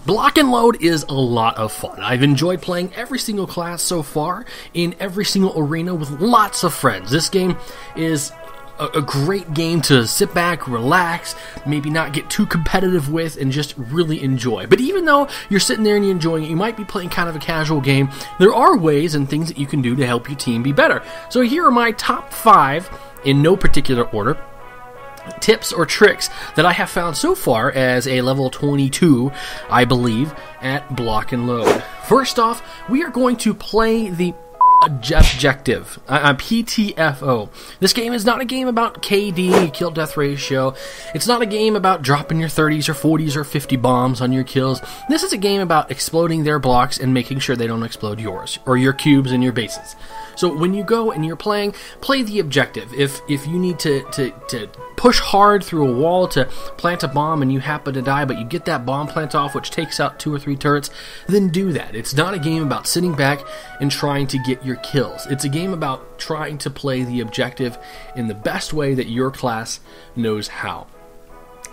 Block and Load is a lot of fun. I've enjoyed playing every single class so far in every single arena with lots of friends. This game is a great game to sit back, relax, maybe not get too competitive with, and just really enjoy. But even though you're sitting there and you're enjoying it, you might be playing kind of a casual game, there are ways and things that you can do to help your team be better. So here are my top 5, in no particular order, tips or tricks that I have found so far as a level 22, I believe, at Block and Load. First off, we are going to play the objective, PTFO. This game is not a game about KD, kill death ratio. It's not a game about dropping your 30s or 40s or 50 bombs on your kills. This is a game about exploding their blocks and making sure they don't explode yours, or your cubes and your bases. So when you go and you're playing, play the objective. If you need to push hard through a wall to plant a bomb and you happen to die, but you get that bomb plant off, which takes out 2 or 3 turrets, then do that. It's not a game about sitting back and trying to get your kills. It's a game about trying to play the objective in the best way that your class knows how.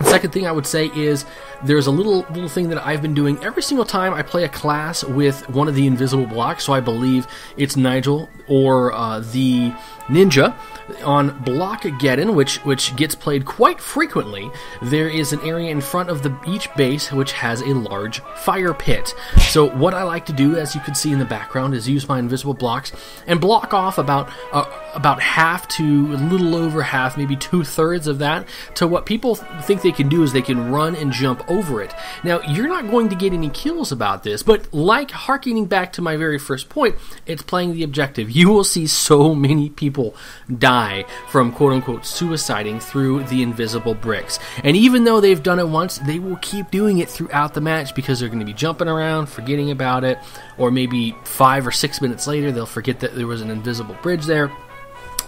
The second thing I would say is there's a little thing that I've been doing every single time I play a class with one of the invisible blocks. So I believe it's Nigel or the Ninja. On Blockageddon, which gets played quite frequently, there is an area in front of each base which has a large fire pit. So what I like to do, as you can see in the background, is use my invisible blocks and block off about half to a little over half, maybe 2/3 of that, to what people think they can do is they can run and jump over it. Now, you're not going to get any kills about this, but like harkening back to my very first point, it's playing the objective. You will see so many people die from quote-unquote suiciding through the invisible bricks. And even though they've done it once, they will keep doing it throughout the match because they're going to be jumping around, forgetting about it, or maybe 5 or 6 minutes later they'll forget that there was an invisible bridge there.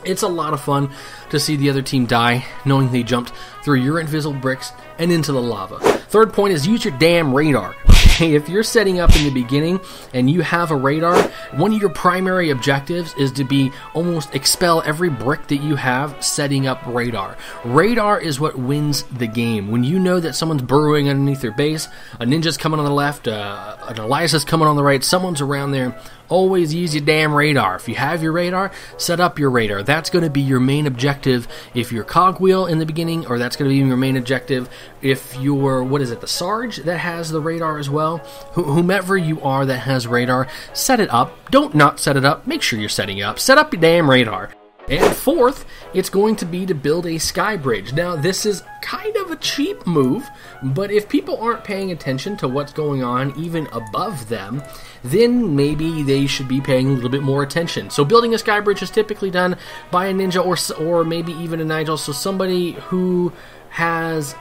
It's a lot of fun to see the other team die, knowing they jumped through your invisible bricks and into the lava. Third point is use your damn radar. If you're setting up in the beginning and you have a radar, one of your primary objectives is to be almost expel every brick that you have setting up radar. Radar is what wins the game. When you know that someone's burrowing underneath your base, a ninja's coming on the left, an Elias's coming on the right, someone's around there, always use your damn radar. If you have your radar, set up your radar. That's going to be your main objective if you're cogwheel in the beginning, or that's going to be your main objective if you're, the Sarge that has the radar as well. Whomever you are that has radar, set it up. Don't not set it up. Make sure you're setting it up. Set up your damn radar. And fourth, it's going to be to build a sky bridge. Now, this is kind of a cheap move, but if people aren't paying attention to what's going on even above them, then maybe they should be paying a little bit more attention. So building a sky bridge is typically done by a ninja or maybe even a Nigel, so somebody who has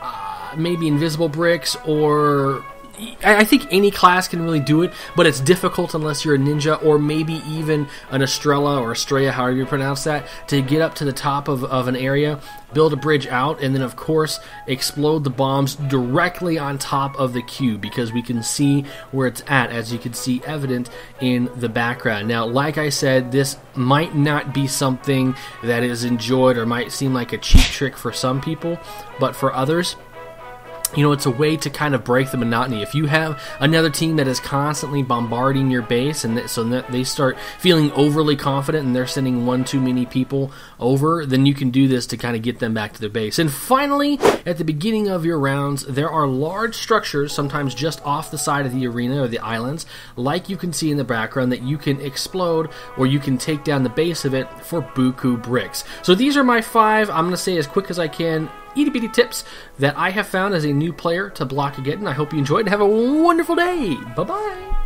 maybe invisible bricks, or I think any class can really do it, but it's difficult unless you're a ninja, or maybe even an Estrella or Estrella, however you pronounce that, to get up to the top of an area, build a bridge out, and then of course explode the bombs directly on top of the cube, because we can see where it's at, as you can see evident in the background. Now, like I said, this might not be something that is enjoyed or might seem like a cheap trick for some people, but for others, it's a way to kind of break the monotony. If you have another team that is constantly bombarding your base, and so that they start feeling overly confident and they're sending one too many people over, then you can do this to kind of get them back to their base. And finally, at the beginning of your rounds, there are large structures, sometimes just off the side of the arena or the islands, like you can see in the background, that you can explode, or you can take down the base of it for buku bricks. So these are my 5, I'm going to say as quick as I can, itty-bitty tips that I have found as a new player to Blockageddon. I hope you enjoyed and have a wonderful day. Bye-bye.